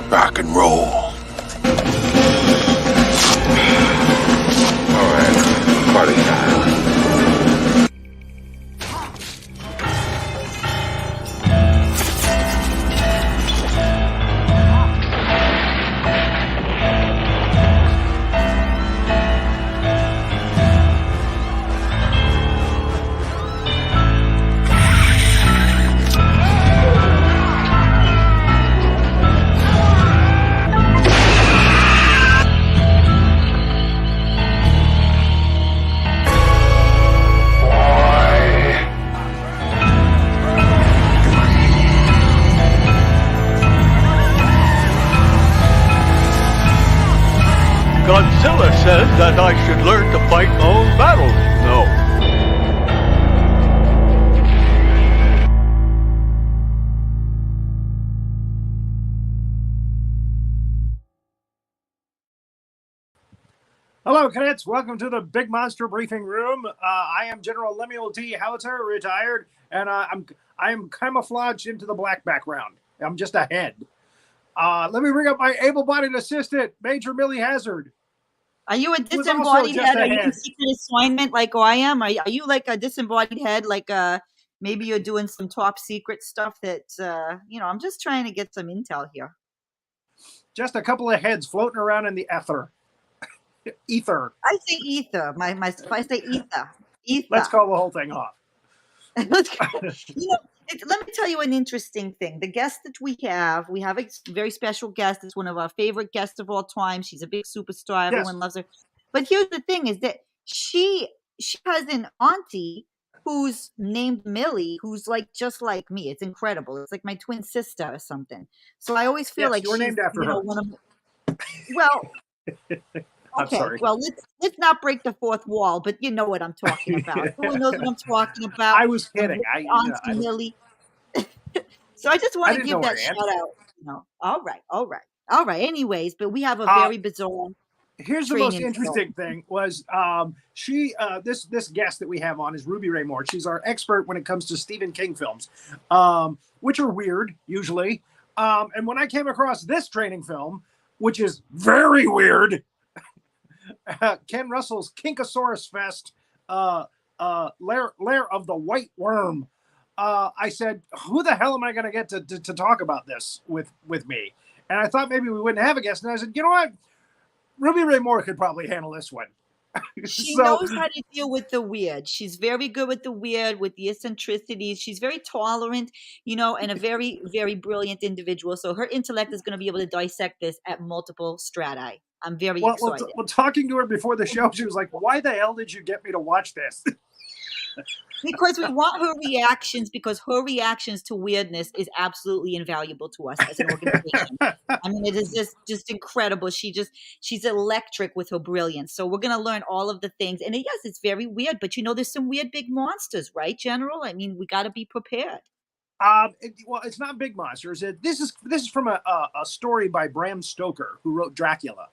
rock and roll. All right, party time. Godzilla says that I should learn to fight my own battles. No. Hello, cadets. Welcome to the Big Monster Briefing Room. I am General Lemuel T. Howitzer, retired, and I am camouflaged into the black background. I'm just a head. Let me bring up my able-bodied assistant, Major Millie Hazzard. Are you a disembodied head? Are you in secret assignment like I am? Are you like a disembodied head? Like maybe you're doing some top secret stuff that I'm just trying to get some intel here. Just a couple of heads floating around in the ether. Ether. I say ether. I say ether. Ether. Let's call the whole thing off. Let me tell you an interesting thing. The guest that we have a very special guest. It's one of our favorite guests of all time. She's a big superstar. Everyone loves her. But here's the thing is that she has an auntie who's named Millie, who's like just like me. It's incredible. It's like my twin sister or something. So I always feel like you're named after her. Well, I'm sorry. Well, let's not break the fourth wall, but you know what I'm talking about. Everyone knows what I'm talking about. I was kidding. Auntie Millie. So I just want to give that shout out. All right. Anyways, but we have a very bizarre. Here's the most interesting thing was this guest that we have on is Ruby Rae Moore. She's our expert when it comes to Stephen King films, which are weird usually. And when I came across this training film, which is very weird. Ken Russell's Kinkasaurus Fest, Lair of the White Worm. I said, who the hell am I going to get to talk about this with me? And I thought maybe we wouldn't have a guest. And I said, you know what? Ruby Rae Moore could probably handle this one. She knows how to deal with the weird. She's very good with the weird, with the eccentricities. She's very tolerant, and a very, very brilliant individual. So her intellect is going to be able to dissect this at multiple strati. I'm very excited. Well, talking to her before the show, she was like, why the hell did you get me to watch this? Because we want her reactions, because her reactions to weirdness is absolutely invaluable to us as an organization. I mean, it is just incredible. She's electric with her brilliance. So we're going to learn all of the things. And yes, it's very weird, but there's some weird big monsters, right, General? I mean, we got to be prepared. It's not big monsters. This is from a story by Bram Stoker, who wrote Dracula.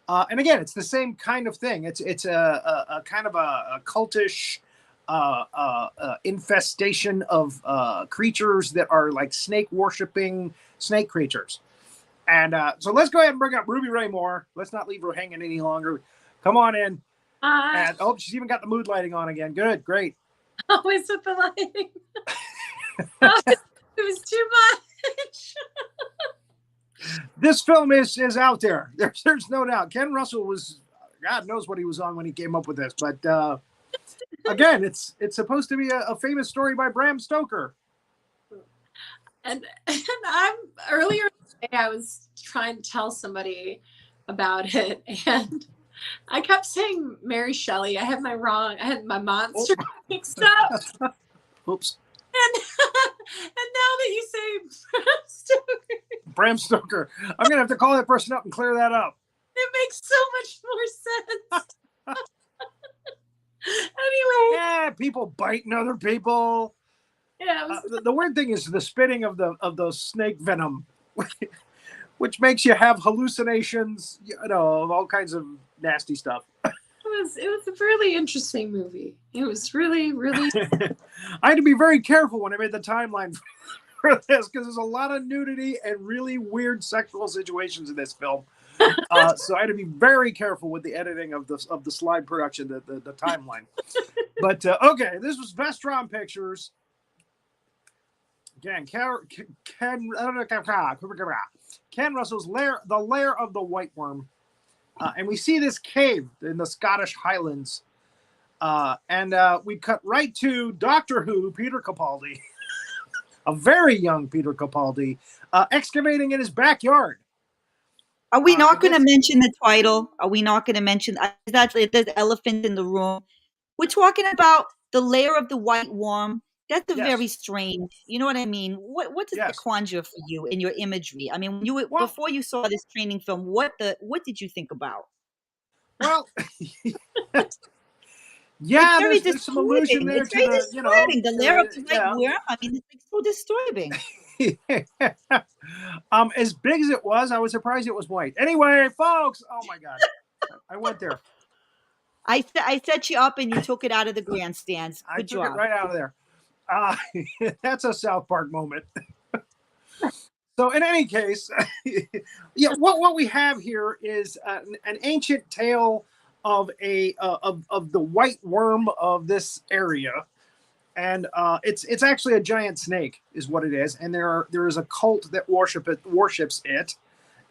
And again, it's the same kind of thing. It's a kind of a cultish infestation of creatures that are like snake worshipping snake creatures. And so let's go ahead and bring up Ruby Rae Moore. Let's not leave her hanging any longer. Come on in. And she's even got the mood lighting on again. Good, great. Always with the lighting. It was too much. This film is out there. There's no doubt. Ken Russell was, God knows what he was on when he came up with this. But again, it's supposed to be a famous story by Bram Stoker. And I'm earlier today, I was trying to tell somebody about it, and I kept saying Mary Shelley. I had my monster mixed up. Oops. And now that you say Bram Stoker, I'm going to have to call that person up and clear that up. It makes so much more sense. Anyway. Yeah, people biting other people. Yeah. The weird thing is the spitting of the snake venom, which makes you have hallucinations, of all kinds of nasty stuff. It was a really interesting movie. It was really, really. I had to be very careful when I made the timeline for this because there's a lot of nudity and really weird sexual situations in this film. So I had to be very careful with the editing of the slide production, the timeline. But okay, this was Vestron Pictures. Again, Ken Russell's Lair, the Lair of the Whiteworm. And we see this cave in the Scottish Highlands. And we cut right to Doctor Who, Peter Capaldi, a very young Peter Capaldi, excavating in his backyard. Are we not going to mention the title? Are we not going to mention that there's elephant in the room? We're talking about the Lair of the Whiteworm. That's very strange. You know what I mean? What does that conjure for you in your imagery? I mean, before you saw this training film, what did you think about? Well, yeah, there's some allusion there to the Lair of the Whiteworm. I mean, it's so disturbing. As big as it was, I was surprised it was white. Anyway, folks, oh my God, I went there. I set you up and you took it out of the grandstands. Good job. I took it right out of there. That's a South Park moment. So in any case, what we have here is an ancient tale of of the white worm of this area, and it's actually a giant snake, is what it is. And there is a cult that worships it,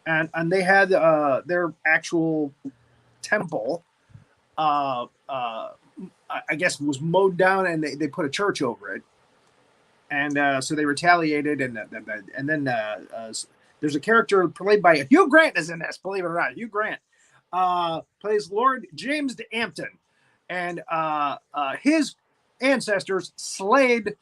and they had their actual temple. I guess was mowed down, and they put a church over it, and so they retaliated, and then there's a character played by Hugh Grant is in this, believe it or not. Hugh Grant plays Lord James de Ampton, and his ancestors slayed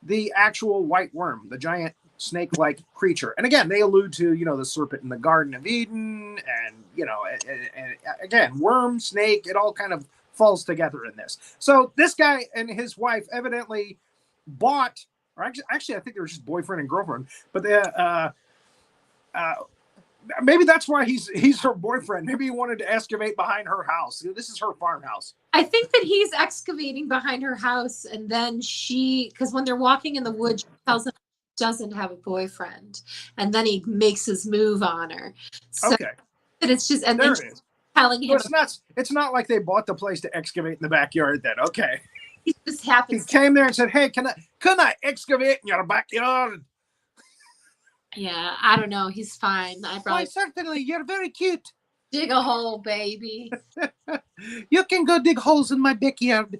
the actual white worm, the giant snake-like creature. And again, they allude to the serpent in the Garden of Eden, and and again, worm, snake, it all kind of falls together in this. So this guy and his wife evidently bought, or actually I think they were just boyfriend and girlfriend, but maybe that's why he's her boyfriend. Maybe he wanted to excavate behind her house. This is her farmhouse. I think that he's excavating behind her house, and then because when they're walking in the woods, she tells him she doesn't have a boyfriend, and then he makes his move on her. So okay. And it's just, and there then it is. Telling him, it's not like they bought the place to excavate in the backyard then. Okay. He just happens. He came there and said, "Hey, can I excavate in your backyard?" Yeah, I don't know. He's fine. Why, certainly. You're very cute. Dig a hole, baby. You can go dig holes in my backyard.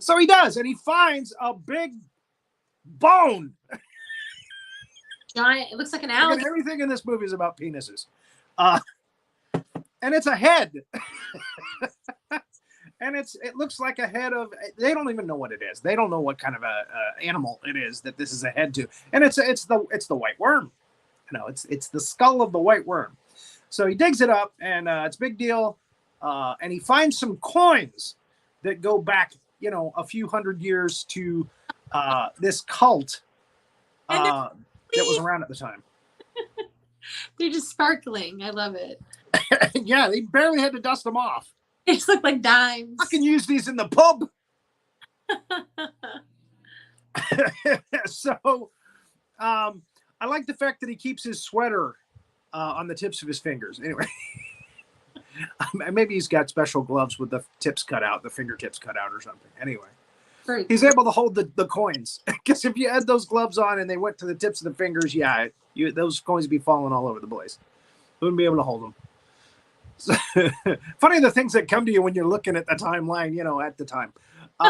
So he does, and he finds a big bone. Giant. It looks like an alligator. Everything in this movie is about penises, and it's a head. And it looks like a head of. They don't even know what it is. They don't know what kind of a animal it is that this is a head to. And it's the white worm. It's the skull of the white worm. So he digs it up, and it's a big deal. And he finds some coins that go back, a few hundred years to this cult that was around at the time. They're just sparkling. I love it. Yeah, they barely had to dust them off. They just look like dimes. I can use these in the pub. So, I like the fact that he keeps his sweater on the tips of his fingers. Anyway, maybe he's got special gloves with the tips cut out, the fingertips cut out or something. Anyway, right. He's able to hold the coins. Because if you had those gloves on and they went to the tips of the fingers, those coins would be falling all over the place. You wouldn't be able to hold them. So, funny the things that come to you when you're looking at the timeline, at the time.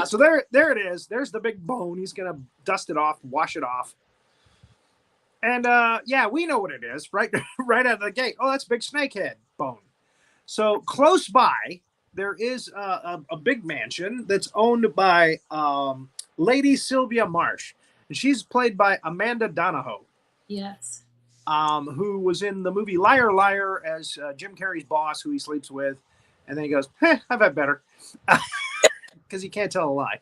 So there it is. There's the big bone. He's gonna dust it off, wash it off, and we know what it is, right? Right out of the gate. Oh, that's a big snakehead bone. So close by, there is a big mansion that's owned by Lady Sylvia Marsh, and she's played by Amandadonohoe. Yes. Who was in the movie Liar, Liar as Jim Carrey's boss, who he sleeps with. And then he goes, I've had better. Because he can't tell a lie.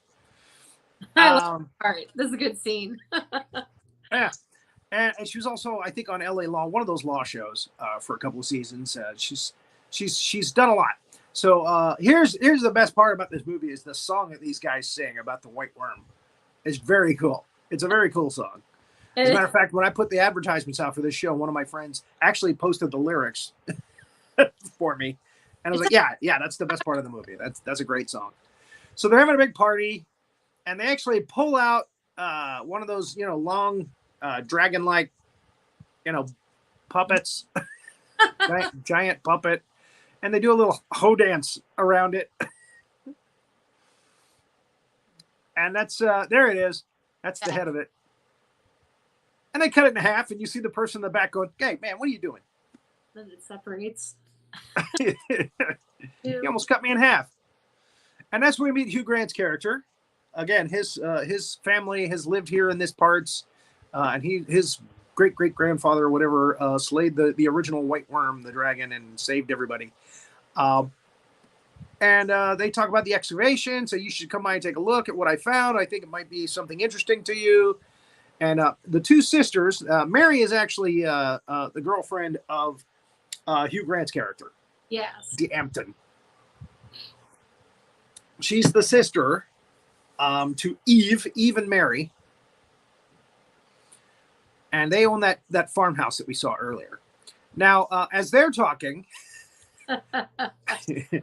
I love that part. This is a good scene. Yeah. And she was also, I think, on LA Law, one of those law shows for a couple of seasons. She's done a lot. So here's the best part about this movie is the song that these guys sing about the white worm. It's very cool. It's a very cool song. As a matter of fact, when I put the advertisements out for this show, one of my friends actually posted the lyrics for me. And I was like, yeah, that's the best part of the movie. That's a great song. So they're having a big party, and they actually pull out one of those, long dragon-like, puppets, giant puppet, and they do a little hoe dance around it. And that's, there it is. That's the head of it. And they cut it in half, and you see the person in the back going, "Hey, man, what are you doing?" Then it separates. He almost cut me in half. And that's where we meet Hugh Grant's character. Again, his family has lived here in this parts, and his great-great-grandfather or whatever slayed the original white worm, the dragon, and saved everybody. And they talk about the excavation, so you should come by and take a look at what I found. I think it might be something interesting to you. And the two sisters, Mary is actually the girlfriend of Hugh Grant's character. Yes. D'Ampton. She's the sister to Eve and Mary. And they own that farmhouse that we saw earlier. Now, as they're talking, Peter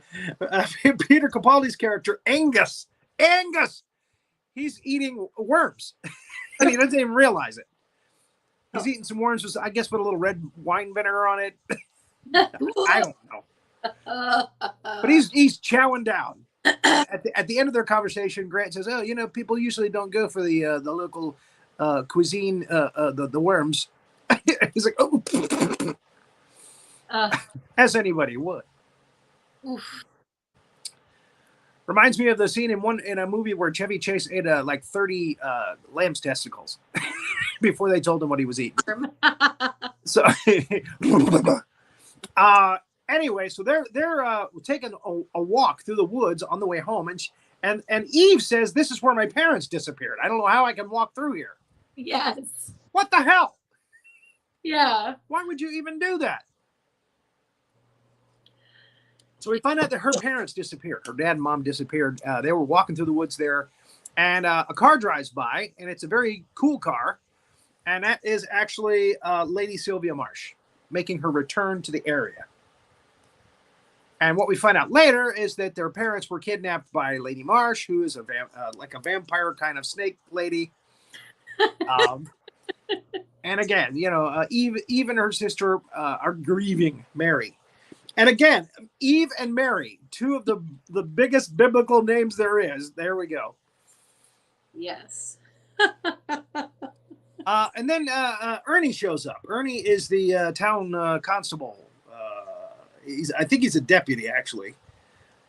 Capaldi's character, Angus, he's eating worms. And he doesn't even realize it. He's eating some worms with, I guess, with a little red wine vinegar on it. I don't know. But he's chowing down. At the end of their conversation, Grant says, "Oh, people usually don't go for the local cuisine, the worms." He's like, "Oh," as anybody would. Oof. Reminds me of the scene in a movie where Chevy Chase ate like 30 lamb's testicles before they told him what he was eating. So, anyway, so they're taking a walk through the woods on the way home, and Eve says, "This is where my parents disappeared. I don't know how I can walk through here." Yes. What the hell? Yeah. Why would you even do that? So we find out that her parents disappeared. Her dad and mom disappeared. They were walking through the woods there, and a car drives by, and it's a very cool car, and that is actually Lady Sylvia Marsh making her return to the area. And what we find out later is that their parents were kidnapped by Lady Marsh, who is like a vampire kind of snake lady. And again, Eve and her sister are grieving Mary. And again, Eve and Mary, two of the biggest biblical names there is. There we go. Yes. And then Ernie shows up. Ernie is the town constable. I think he's a deputy, actually.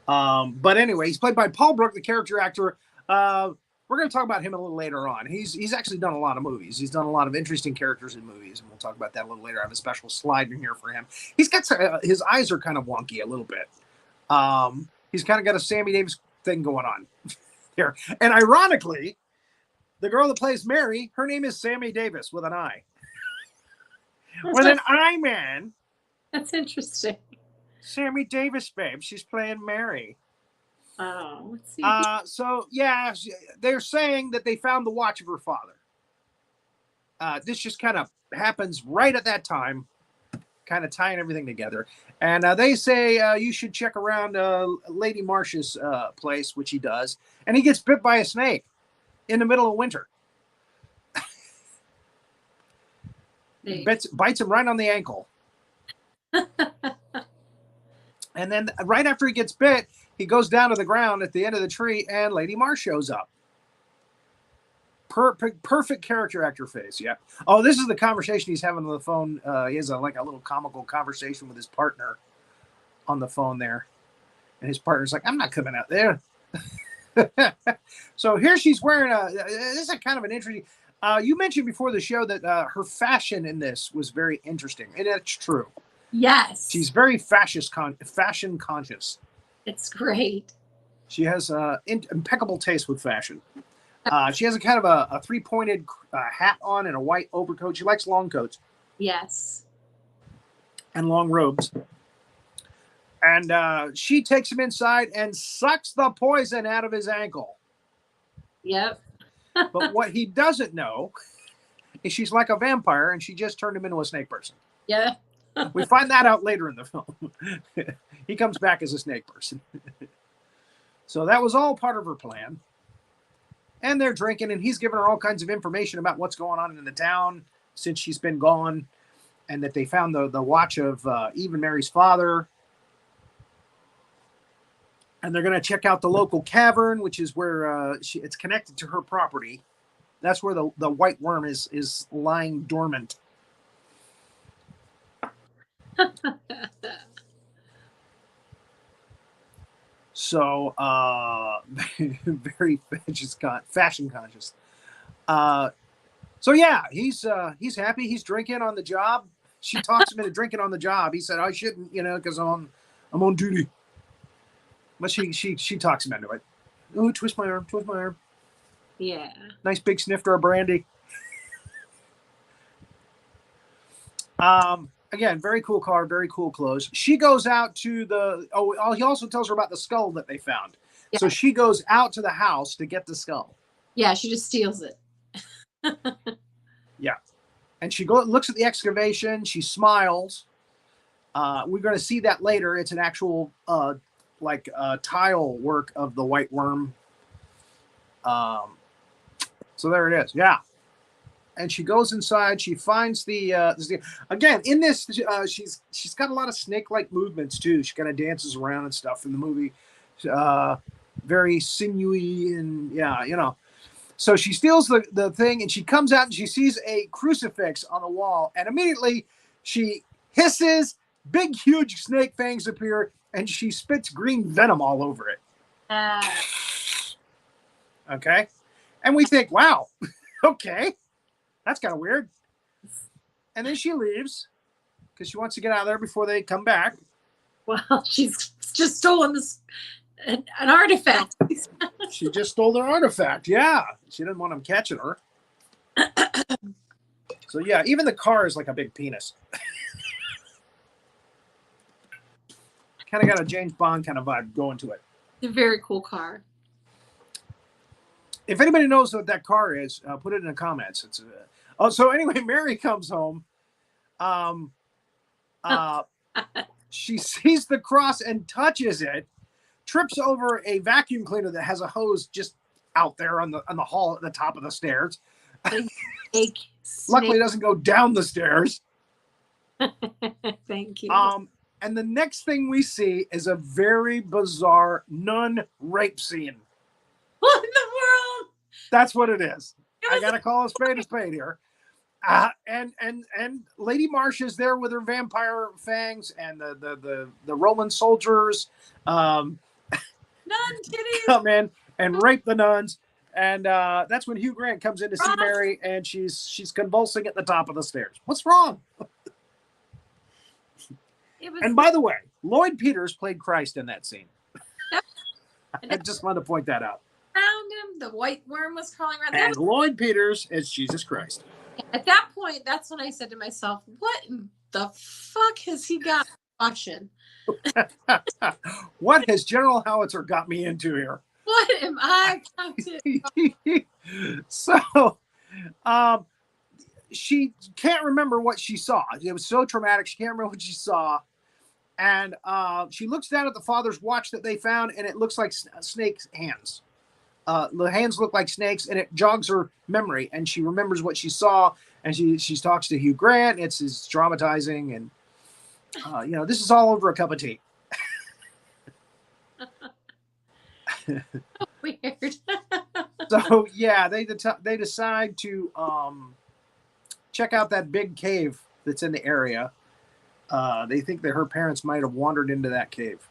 But anyway, he's played by Paul Brook, the character actor. We're going to talk about him a little later on. He's actually done a lot of movies. He's done a lot of interesting characters in movies, and we'll talk about that a little later. I have a special slide in here for him. He's got his eyes are kind of wonky a little bit. He's kind of got a Sammy Davis thing going on here. And ironically, the girl that plays Mary, her name is Sammy Davis with an I. With an I, man. That's interesting. Sammy Davis, babe. She's playing Mary. Oh, let's see. So yeah, they're saying that they found the watch of her father. This just kind of happens right at that time, kind of tying everything together. And they say you should check around Lady Marsh's place, which he does. And he gets bit by a snake in the middle of winter. Bites him right on the ankle. And then right after he gets bit, he goes down to the ground at the end of the tree, and Lady Marsh shows up. Perfect character actor face, yeah. Oh, this is the conversation he's having on the phone. He has like a little comical conversation with his partner on the phone there. And his partner's like, "I'm not coming out there." So here she's wearing this is kind of an interesting... you mentioned before the show that her fashion in this was very interesting, and that's true. Yes. She's very fashion conscious. It's great. She has impeccable taste with fashion. She has a kind of a three-pointed hat on and a white overcoat. She likes long coats. Yes. And long robes. And she takes him inside and sucks the poison out of his ankle. Yep. But what he doesn't know is she's like a vampire and she just turned him into a snake person. Yeah. We find that out later in the film. He comes back as a snake person. So that was all part of her plan. And they're drinking, and he's giving her all kinds of information about what's going on in the town since she's been gone, and that they found the watch of Eve and Mary's father. And they're going to check out the local cavern, which is where it's connected to her property. That's where the white worm is lying dormant. So very fashion conscious. So yeah, he's happy. He's drinking on the job. She talks him into drinking on the job. He said, "I shouldn't, because I'm on duty." But she talks him into it. Oh, twist my arm. Yeah. Nice big snifter of brandy. Again, very cool car, very cool clothes. She goes out to he also tells her about the skull that they found. Yeah. So she goes out to the house to get the skull. Yeah, she just steals it. Yeah. And she looks at the excavation. She smiles. We're going to see that later. It's an actual tile work of the white worm. So there it is. Yeah. And she goes inside. She finds again in this. She's got a lot of snake-like movements too. She kind of dances around and stuff in the movie. Very sinewy and So she steals the thing and she comes out and she sees a crucifix on the wall, and immediately she hisses. Big, huge snake fangs appear, and she spits green venom all over it. Okay, and we think, wow, okay. That's kind of weird. And then she leaves because she wants to get out of there before they come back. Well, she's just stolen an artifact. She just stole their artifact. Yeah. She didn't want them catching her. So, yeah, even the car is like a big penis. Kind of got a James Bond kind of vibe going to it. It's a very cool car. If anybody knows what that car is, put it in the comments. So anyway, Mary comes home. She sees the cross and touches it, trips over a vacuum cleaner that has a hose just out there on the hall at the top of the stairs. Luckily, it doesn't go down the stairs. Thank you. And the next thing we see is a very bizarre nun rape scene. What in the world? That's what it is. I gotta call a spade here. And Lady Marsh is there with her vampire fangs and the Roman soldiers nun kitties come in and rape the nuns. And that's when Hugh Grant comes in to see Mary, and she's convulsing at the top of the stairs. What's wrong? And by the way, Lloyd Peters played Christ in that scene. I just wanted to point that out. Found him. The white worm was crawling around. And Lloyd Peters is Jesus Christ. At that point, that's when I said to myself, what in the fuck has he got watching? What has General Howitzer got me into here? What am I to? So, she can't remember what she saw. It was so traumatic. She can't remember what she saw. And she looks down at the father's watch that they found, and it looks like snake hands. The hands look like snakes, and it jogs her memory, and she remembers what she saw, and she talks to Hugh Grant. It's traumatizing, and this is all over a cup of tea. Weird. So yeah, they decide to check out that big cave that's in the area. They think that her parents might have wandered into that cave.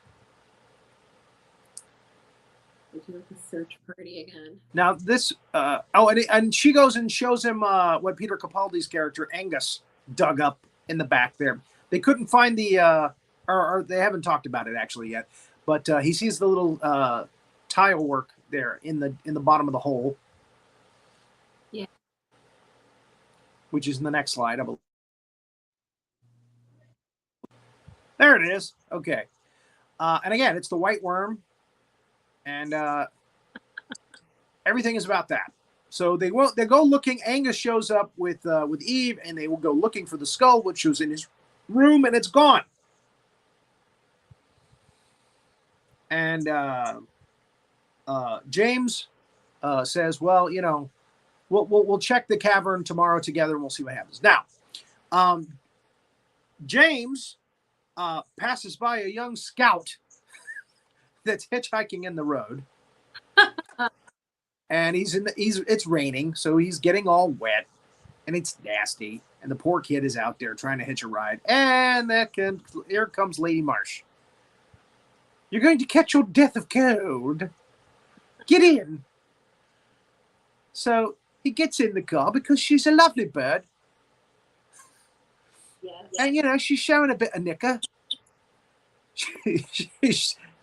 They do like a search party again. Now this, and she goes and shows him what Peter Capaldi's character Angus dug up in the back there. They couldn't find the, or they haven't talked about it actually yet, but he sees the little tile work there in the bottom of the hole. Yeah. Which is in the next slide, I believe. There it is. Okay. And again, it's the white worm. And everything is about that. So they go looking. Angus shows up with Eve, and they will go looking for the skull, which was in his room, and it's gone. And James says, "Well, you know, we'll check the cavern tomorrow together, and we'll see what happens." Now, James passes by a young scout that's hitchhiking in the road. And it's raining, so he's getting all wet, and it's nasty. And the poor kid is out there trying to hitch a ride. And here comes Lady Marsh. You're going to catch your death of cold. Get in. So he gets in the car because she's a lovely bird. Yes. And, you know, she's showing a bit of knicker. They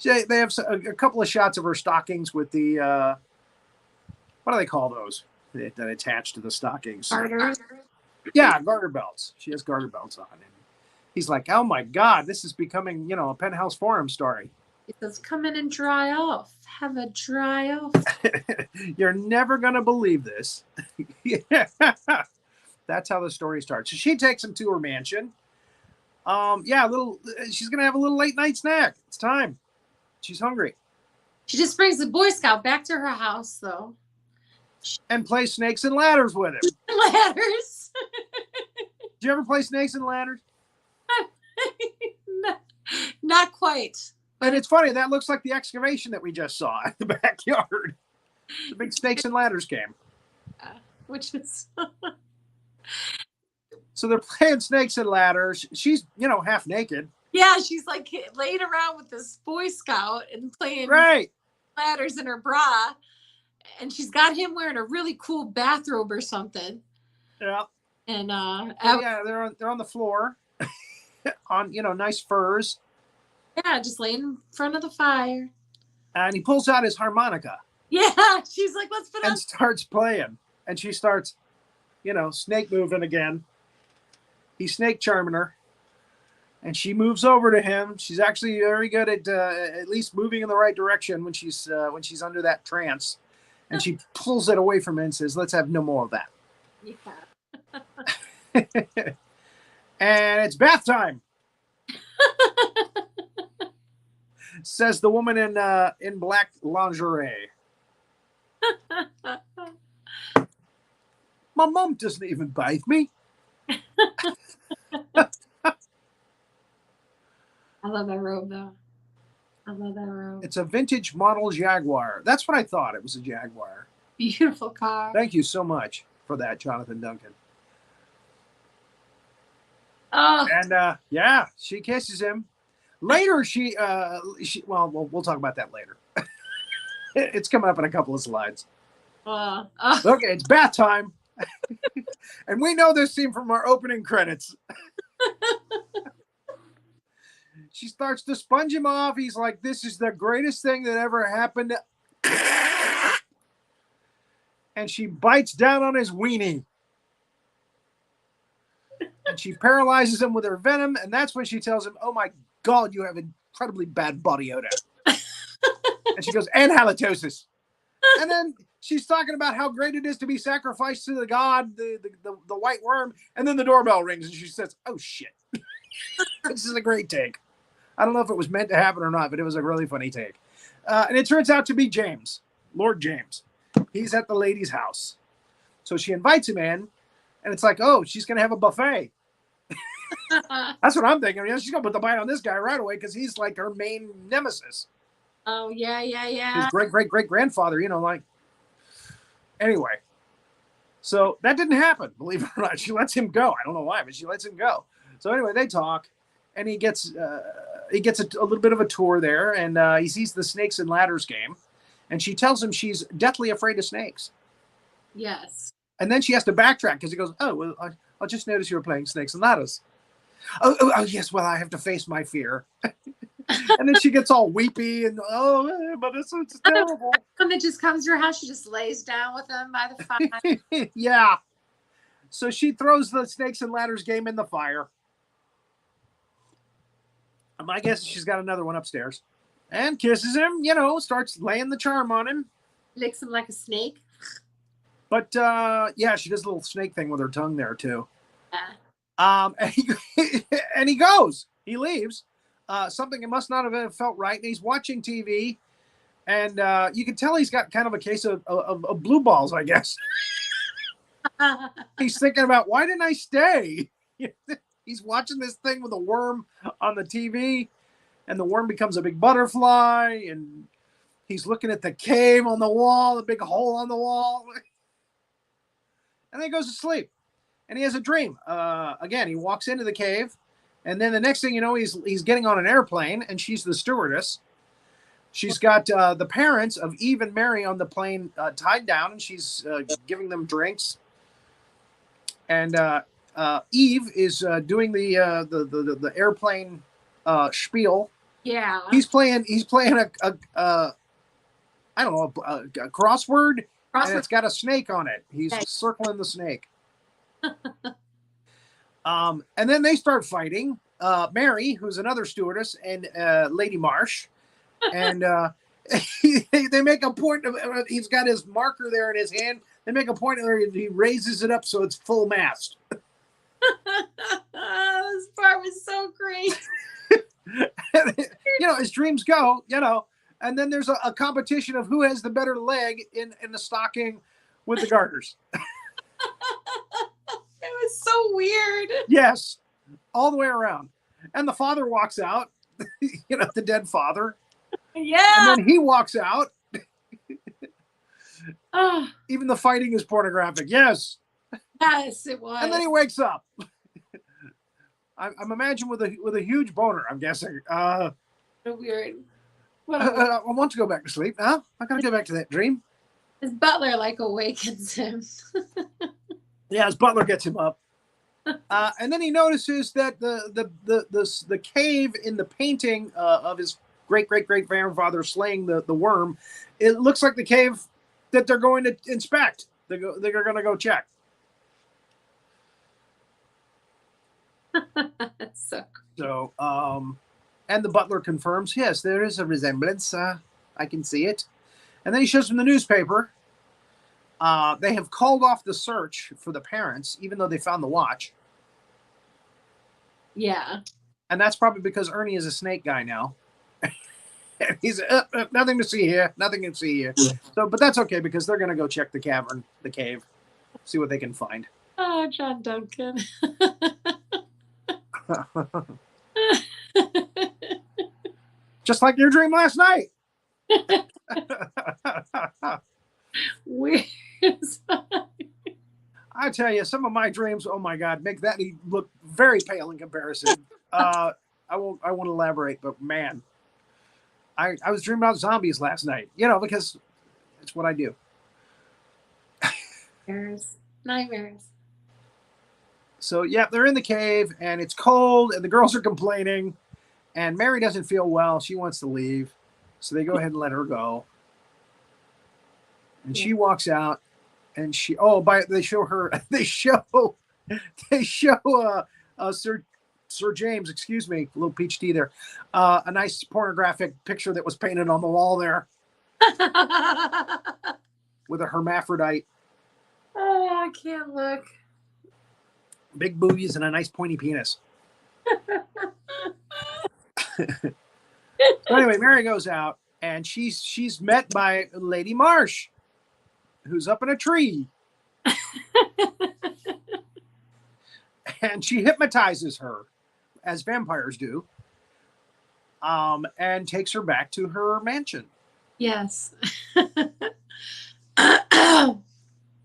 have a couple of shots of her stockings with the... what do they call those that attach to the stockings? Garters. Yeah, garter belts. She has garter belts on. And he's like, oh my God, this is becoming, you know, a Penthouse Forum story. He says, come in and dry off. Have a dry off. You're never going to believe this. That's how the story starts. So she takes him to her mansion. She's going to have a little late night snack. It's time. She's hungry. She just brings the Boy Scout back to her house, though. And play snakes and ladders with him. Ladders. Did you ever play snakes and ladders? Not quite. And it's funny, that looks like the excavation that we just saw in the backyard. The big snakes and ladders game. Which is... So they're playing snakes and ladders. She's, you know, half naked. Yeah, she's like laying around with this Boy Scout and playing ladders in her bra. And she's got him wearing a really cool bathrobe or something. Yeah. And they're on the floor on, you know, nice furs. Yeah, just laying in front of the fire. And he pulls out his harmonica. Yeah, she's like, let's put on. And starts playing. And she starts, you know, snake moving again. He's snake charming her. And she moves over to him. She's actually very good at least moving in the right direction when she's under that trance. And she pulls it away from him and says, let's have no more of that. Yeah. And it's bath time. Says the woman in black lingerie. My mom doesn't even bathe me. I love that robe, though. I love that robe. It's a vintage model Jaguar. That's what I thought. It was a Jaguar. Beautiful car. Thank you so much for that, Jonathan Duncan. Oh. And she kisses him. Later, we'll talk about that later. It's coming up in a couple of slides. Okay, it's bath time. And we know this scene from our opening credits. She starts to sponge him off. He's like, this is the greatest thing that ever happened. And she bites down on his weenie. And she paralyzes him with her venom. And that's when she tells him, oh my God, you have incredibly bad body odor. And she goes, and halitosis. And then she's talking about how great it is to be sacrificed to the god, the white worm. And then the doorbell rings and she says, oh shit. This is a great take. I don't know if it was meant to happen or not, but it was a really funny take. And it turns out to be James, Lord James. He's at the lady's house. So she invites him in, and it's like, oh, she's going to have a buffet. That's what I'm thinking. She's going to put the bite on this guy right away because he's like her main nemesis. Oh, yeah. His great-great-great-grandfather, you know, like. Anyway. So that didn't happen, believe it or not. She lets him go. I don't know why, but she lets him go. So anyway, they talk, and he gets a little bit of a tour there, and he sees the snakes and ladders game, and she tells him she's deathly afraid of snakes. Yes. And then she has to backtrack because he goes, oh, well, I just noticed you were playing snakes and ladders. Oh, yes, well, I have to face my fear. And then she gets all weepy and, but it's terrible. When it just comes to her house, she just lays down with him by the fire. Yeah. So she throws the snakes and ladders game in the fire. My guess is she's got another one upstairs. And kisses him, you know, starts laying the charm on him. Licks him like a snake. But yeah, she does a little snake thing with her tongue there too. And he goes. He leaves. Something must not have felt right, and he's watching TV, and you can tell he's got kind of a case of blue balls, I guess. He's thinking about, why didn't I stay? He's watching this thing with a worm on the TV, and the worm becomes a big butterfly, and he's looking at the cave on the wall, the big hole on the wall, and then he goes to sleep, and he has a dream. Again, he walks into the cave, and then the next thing you know, he's getting on an airplane, and she's the stewardess. She's got the parents of Eve and Mary on the plane tied down, and she's giving them drinks. And Eve is doing the airplane spiel. Yeah. He's playing a I don't know, a crossword, and it's got a snake on it. He's circling the snake. And then they start fighting. Mary, who's another stewardess, and Lady Marsh, and they make a point of. He's got his marker there in his hand. They make a point where he raises it up so it's full mast. This part was so great. His dreams go. And then there's a competition of who has the better leg in the stocking with the garters. It was so weird. Yes, all the way around. And the father walks out, the dead father. Yeah. And then he walks out. Oh. Even the fighting is pornographic. Yes. Yes, it was. And then he wakes up. I'm imagining with a huge boner, I'm guessing. Weird. I want to go back to sleep. Huh? I gotta go back to that dream. His butler awakens him. Yeah, his butler gets him up. And then he notices that the cave in the painting of his great grandfather slaying the worm, it looks like the cave that they're going to inspect. They're going to go check. So, and the butler confirms, yes, there is a resemblance. I can see it. And then he shows them the newspaper. They have called off the search for the parents, even though they found the watch. Yeah. And that's probably because Ernie is a snake guy now. He's nothing to see here. Nothing to see here. So, but that's okay because they're going to go check the cave, see what they can find. Oh, John Duncan. Just like your dream last night. Weird. I tell you, some of my dreams, oh my God, make that look very pale in comparison. I won't elaborate, but man, I was dreaming about zombies last night, because it's what I do. Nightmares. So, yeah, they're in the cave, and it's cold, and the girls are complaining, and Mary doesn't feel well. She wants to leave, so they go ahead and let her go. And she walks out, and they show Sir James, excuse me, a little peach tea there, a nice pornographic picture that was painted on the wall there with a hermaphrodite. Oh, I can't look. Big boobies and a nice pointy penis. So anyway, Mary goes out, and she's met by Lady Marsh, who's up in a tree. And she hypnotizes her, as vampires do, and takes her back to her mansion. Yes.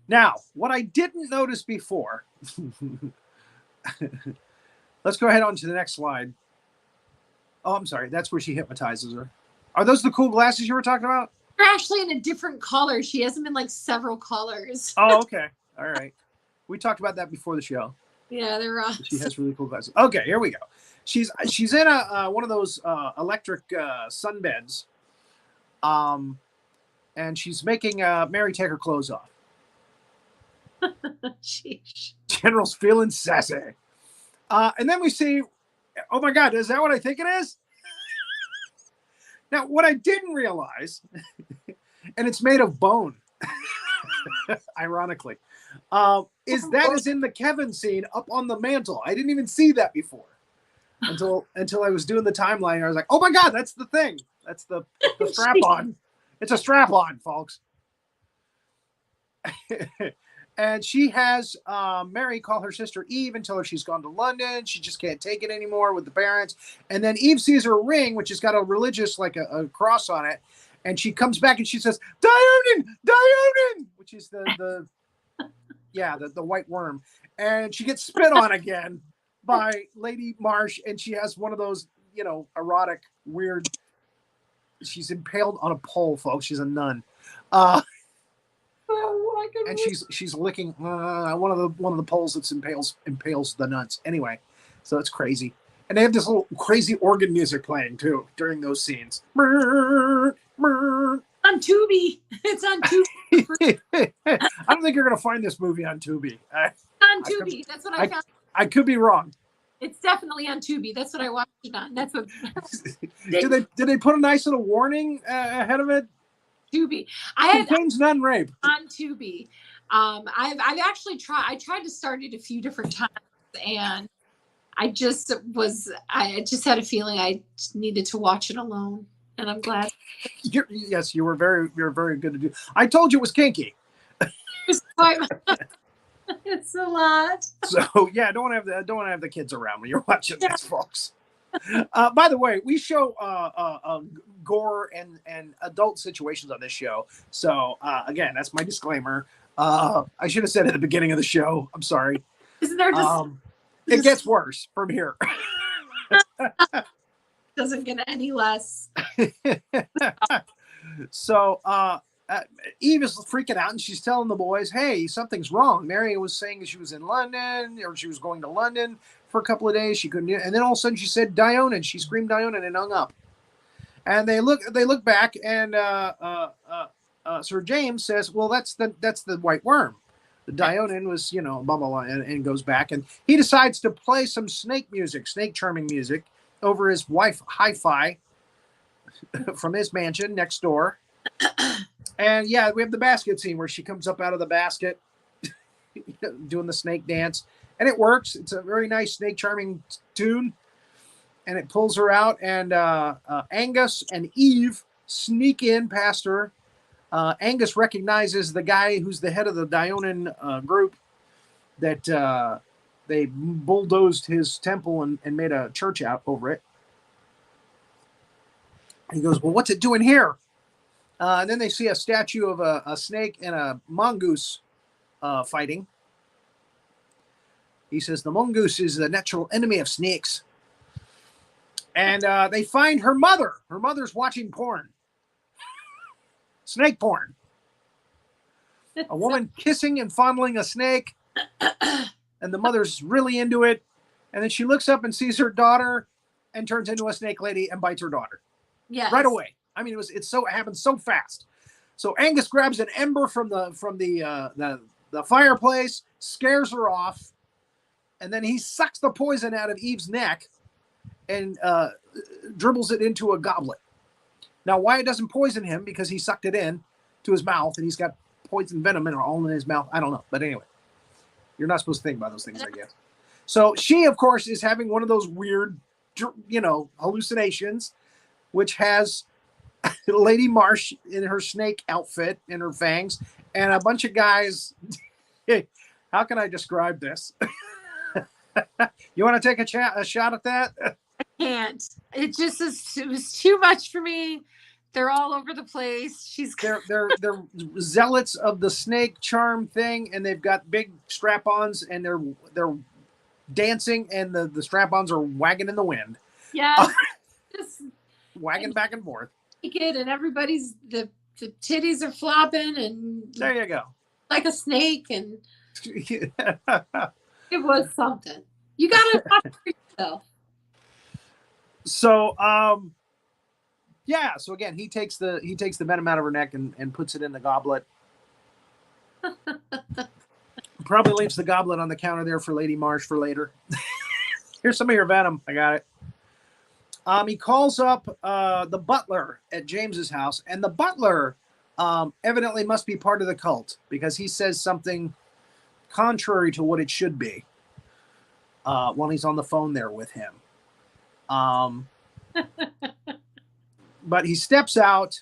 Now, what I didn't notice before, let's go ahead on to the next slide. Oh, I'm sorry. That's where she hypnotizes her. Are those the cool glasses you were talking about? They're actually in a different color. She has them in several colors. Oh, okay. All right. We talked about that before the show. Yeah, they're awesome. She has really cool glasses. Okay, here we go. She's in one of those electric sunbeds, and she's making Mary take her clothes off. Sheesh. General's feeling sassy. And then we see, oh my God, is that what I think it is? Now, what I didn't realize, and it's made of bone. ironically, is in the Kevin scene up on the mantle. I didn't even see that before until I was doing the timeline. I was like, oh my God, that's the thing. That's the strap on. It's a strap on, folks. And she has Mary call her sister Eve and tell her she's gone to London. She just can't take it anymore with the parents. And then Eve sees her ring, which has got a religious, like a cross on it. And she comes back and she says, Dionin, which is the white worm. And she gets spit on again by Lady Marsh. And she has one of those, erotic, weird, she's impaled on a pole, folks. She's a nun. And she's licking one of the poles that impales the nuts. Anyway, so it's crazy. And they have this little crazy organ music playing too during those scenes. On Tubi. It's on Tubi. I don't think you're going to find this movie on Tubi. On Tubi. That's what I found. I could be wrong. It's definitely on Tubi. That's what I watched it on. That's what. Did they put a nice little warning ahead of it? Tubi. Contains non-rape on Tubi. I've actually tried. I tried to start it a few different times, and I just had a feeling I needed to watch it alone, and I'm glad. You were very good to do. I told you it was kinky. It's a lot. So yeah, don't want to have the kids around when you're watching this, folks. By the way, we show gore and adult situations on this show. So again, that's my disclaimer. I should have said at the beginning of the show. I'm sorry. Isn't there it gets worse from here. Doesn't get any less. So Eve is freaking out and she's telling the boys, hey, something's wrong. Mary was saying she was in London, or she was going to London for a couple of days. She couldn't, and then all of a sudden she said Dionin. She screamed Dionin and hung up. And they look back, and Sir James says, well, that's the white worm. The Dionin was, blah, blah, blah, and goes back. And he decides to play some snake charming music over his wife hi-fi from his mansion next door. And yeah, we have the basket scene where she comes up out of the basket doing the snake dance. And it works. It's a very nice snake charming tune. And it pulls her out. And Angus and Eve sneak in past her. Angus recognizes the guy who's the head of the Dionin group that they bulldozed his temple and made a church out over it. He goes, well, what's it doing here? And then they see a statue of a snake and a mongoose fighting. He says, the mongoose is the natural enemy of snakes. And they find her mother. Her mother's watching porn. Snake porn. A woman kissing and fondling a snake. And the mother's really into it. And then she looks up and sees her daughter and turns into a snake lady and bites her daughter. Yeah. Right away. I mean, it happened so fast. So Angus grabs an ember from the fireplace, scares her off, and then he sucks the poison out of Eve's neck and dribbles it into a goblet. Now, why it doesn't poison him? Because he sucked it in to his mouth, and he's got poison venom all in his mouth. I don't know, but anyway, you're not supposed to think about those things, I guess. So she, of course, is having one of those weird, hallucinations, which has Lady Marsh in her snake outfit in her fangs and a bunch of guys. How can I describe this? You want to take a shot at that? I can't. It was too much for me. They're all over the place. They're zealots of the snake charm thing, and they've got big strap-ons, and they're dancing, and the strap-ons are wagging in the wind. Yeah, just wagging back and forth. And everybody's the titties are flopping, and there you go, like a snake, and it was something. You gotta watch it for yourself. So yeah, so again, he takes the venom out of her neck and puts it in the goblet. Probably leaves the goblet on the counter there for Lady Marsh for later. Here's some of your venom. I got it. He calls up the butler at James's house, and the butler evidently must be part of the cult because he says something contrary to what it should be while he's on the phone there with him. But he steps out,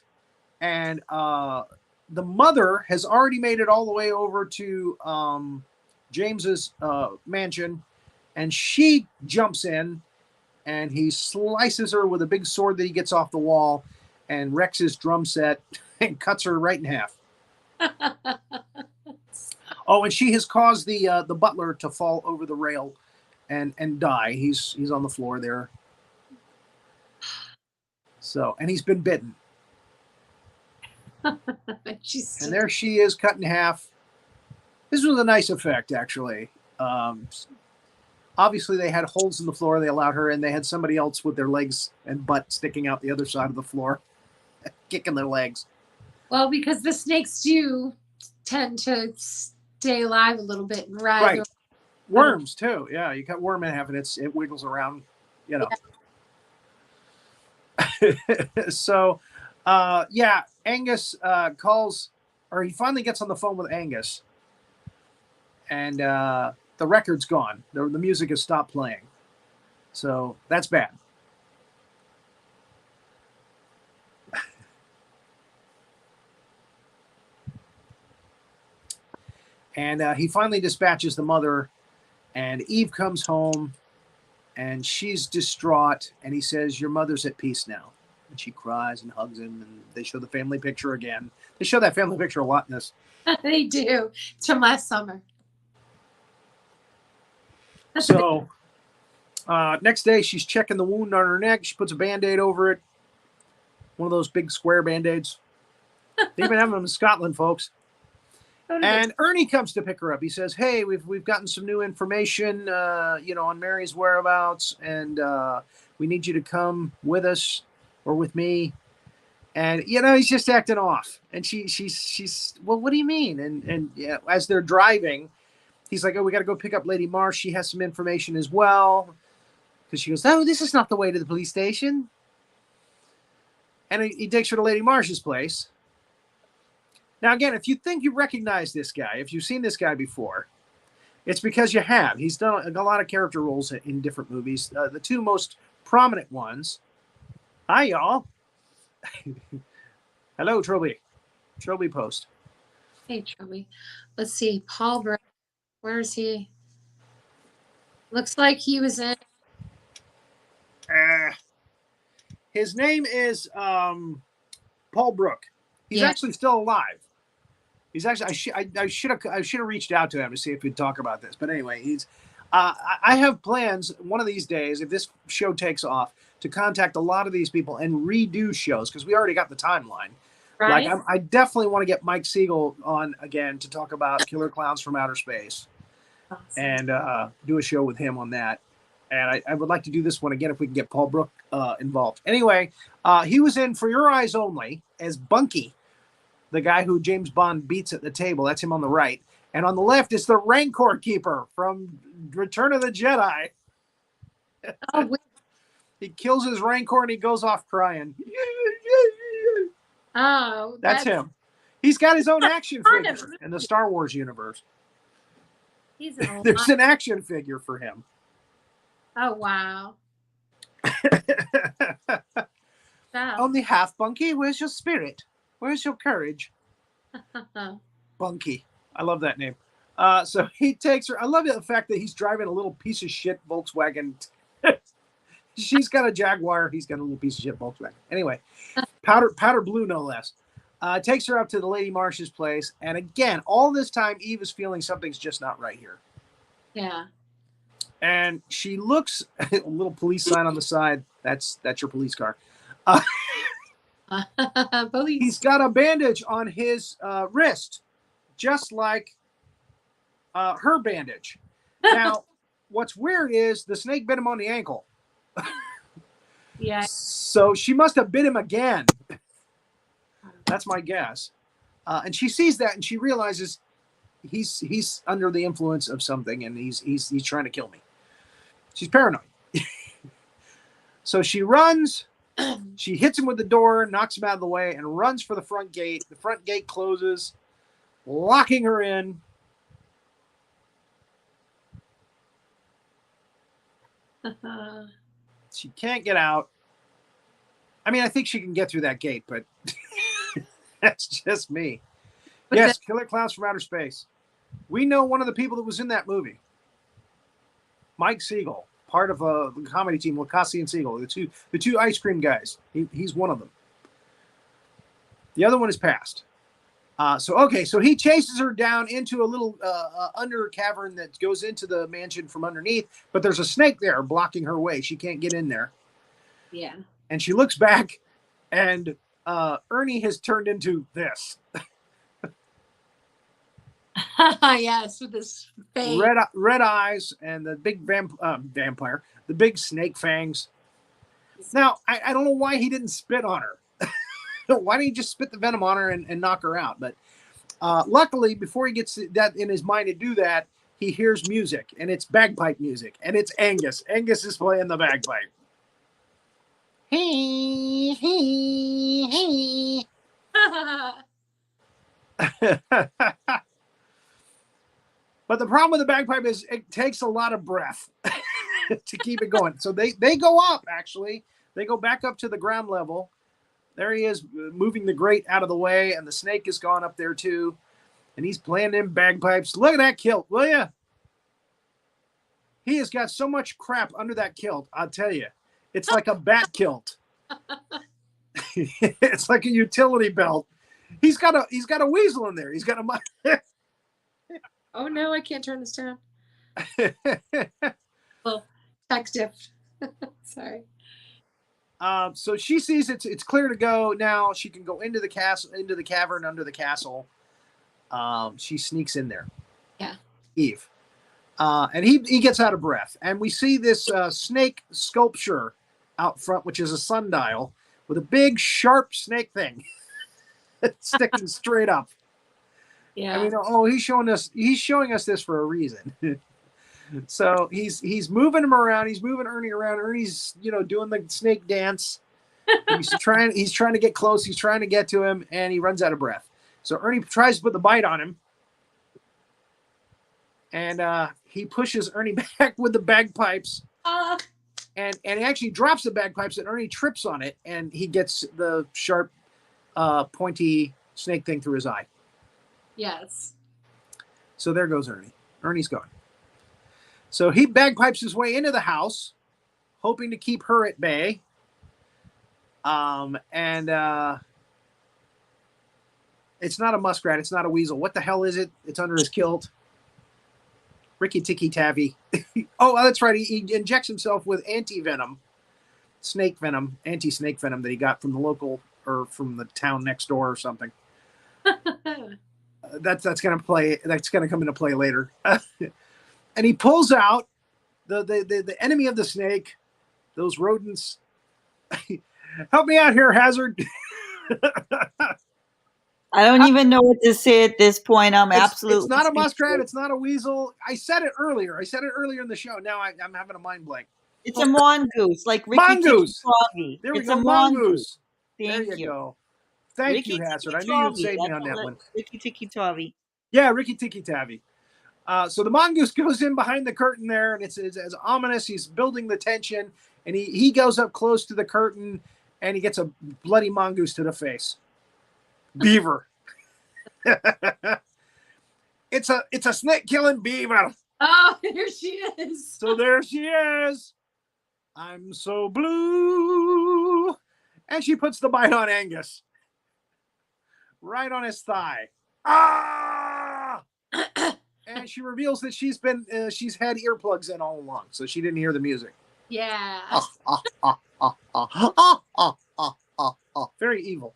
and the mother has already made it all the way over to James's mansion, and she jumps in, and he slices her with a big sword that he gets off the wall and wrecks his drum set and cuts her right in half. Oh, and she has caused the butler to fall over the rail and die. He's on the floor there. So, and he's been bitten. And there she is, cut in half. This was a nice effect, actually. Obviously, they had holes in the floor. They allowed her, and they had somebody else with their legs and butt sticking out the other side of the floor, kicking their legs. Well, because the snakes do tend to stay alive a little bit and ride. Right. Worms, too. Yeah, you cut worm in half, and it wiggles around, you know. Yeah. So, yeah, Angus calls, or he finally gets on the phone with Angus, and the record's gone. The music has stopped playing. So that's bad. And he finally dispatches the mother, and Eve comes home, and she's distraught, and he says, your mother's at peace now. And she cries and hugs him, and they show the family picture again. They show that family picture a lot in this. They do. It's from last summer. So next day, she's checking the wound on her neck. She puts a Band-Aid over it. One of those big square Band-Aids. They even have them in Scotland, folks. And Ernie comes to pick her up. He says, hey, we've gotten some new information, on Mary's whereabouts, and we need you to come with us or with me. And, he's just acting off. And she's, well, what do you mean? And yeah, as they're driving, he's like, oh, we got to go pick up Lady Marsh. She has some information as well. Because she goes, oh, this is not the way to the police station. And he takes her to Lady Marsh's place. Now, again, if you think you recognize this guy, if you've seen this guy before, it's because you have. He's done a lot of character roles in different movies. The two most prominent ones. Hi, y'all. Hello, Trilby. Trilby Post. Hey, Trilby. Let's see. Paul Brown. Where is he? Looks like he was in. His name is Paul Brook. He's actually still alive. He's actually. I should have reached out to him to see if he'd talk about this. But anyway, he's. I have plans one of these days, if this show takes off, to contact a lot of these people and redo shows because we already got the timeline. Right. Like I definitely want to get Mike Siegel on again to talk about Killer Clowns from Outer Space, awesome. And do a show with him on that. And I would like to do this one again if we can get Paul Brook involved. Anyway, he was in For Your Eyes Only as Bunky, the guy who James Bond beats at the table. That's him on the right. And on the left is the Rancor Keeper from Return of the Jedi. Oh, he kills his Rancor and he goes off crying. Oh, that's him. He's got his own action figure in the Star Wars universe. There's an action figure for him. Oh, wow. Only half, Bunky. Where's your spirit? Where's your courage? Bunky. I love that name. So he takes her. I love the fact that he's driving a little piece of shit Volkswagen. She's got a Jaguar. He's got a little piece of shit Volkswagen. Anyway, powder blue, no less. Takes her up to the Lady Marsh's place. And again, all this time, Eve is feeling something's just not right here. Yeah. And she looks a little police sign on the side. That's your police car. He's got a bandage on his wrist, just like her bandage. Now, what's weird is the snake bit him on the ankle. Yeah. So she must have bit him again. That's my guess. And she sees that and she realizes he's under the influence of something and he's trying to kill me. She's paranoid. So she runs She hits him with the door, knocks him out of the way, and runs for the front gate. The front gate closes, locking her in. She can't get out. I mean, I think she can get through that gate, but that's just me. Yes, Killer Clowns from Outer Space. We know one of the people that was in that movie. Mike Siegel, part of the comedy team, Lacassie and Siegel, the two ice cream guys. He's one of them. The other one is passed. So he chases her down into a little under cavern that goes into the mansion from underneath, but there's a snake there blocking her way. She can't get in there. Yeah. And she looks back, and Ernie has turned into this. Yes, with this face. Red eyes and the big vampire, the big snake fangs. Now, I don't know why he didn't spit on her. Why didn't he just spit the venom on her and knock her out? But luckily, before he gets that in his mind to do that, he hears music, and it's bagpipe music, and it's Angus. Angus is playing the bagpipe. Hey, hey, hey. But the problem with the bagpipe is it takes a lot of breath to keep it going. So they go up, actually. They go back up to the ground level. There he is, moving the grate out of the way, and the snake is gone up there too. And he's playing them bagpipes. Look at that kilt, will you? He has got so much crap under that kilt, I'll tell you. It's like a bat kilt. It's like a utility belt. He's got a weasel in there. He's got a... Oh no, I can't turn this down. Well, text if. Sorry. So she sees it's clear to go now. She can go into the castle, into the cavern under the castle. She sneaks in there. Yeah. Eve. And he gets out of breath. And we see this snake sculpture out front, which is a sundial with a big sharp snake thing sticking straight up. Yeah. I mean, he's showing us this for a reason. So he's moving him around. He's moving Ernie around. Ernie's, doing the snake dance. He's trying to get close. He's trying to get to him, and he runs out of breath. So Ernie tries to put the bite on him, and he pushes Ernie back with the bagpipes, and he actually drops the bagpipes, and Ernie trips on it, and he gets the sharp, pointy snake thing through his eye. Yes. So there goes Ernie. Ernie's gone. So he bagpipes his way into the house, hoping to keep her at bay. It's not a muskrat. It's not a weasel. What the hell is it? It's under his kilt. Ricky Tikki Tavi. Oh, that's right. He injects himself with anti-venom, snake venom, anti-snake venom that he got from the local or from the town next door or something. That's going to play. That's going to come into play later. And he pulls out the enemy of the snake, those rodents. Help me out here, Hazzard. I don't even know what to say at this point. Absolutely. It's not a muskrat. It's not a weasel. I said it earlier. In the show. Now I'm having a mind blank. It's a mongoose, like Ricky mongoose. There we go. Mongoose. Thank there you you. Go. Thank you, Hazzard. I knew you'd save me on that one. Ricky Tikki Tavi. Yeah, Ricky Tikki Tavi. So the mongoose goes in behind the curtain there, and it's as ominous. He's building the tension, and he goes up close to the curtain, and he gets a bloody mongoose to the face. Beaver. It's a snake killing beaver. Oh, here she is. So there she is. I'm so blue. And she puts the bite on Angus. Right on his thigh. Ah! And she reveals that she's had earplugs in all along, so she didn't hear the music. Yeah. Very evil.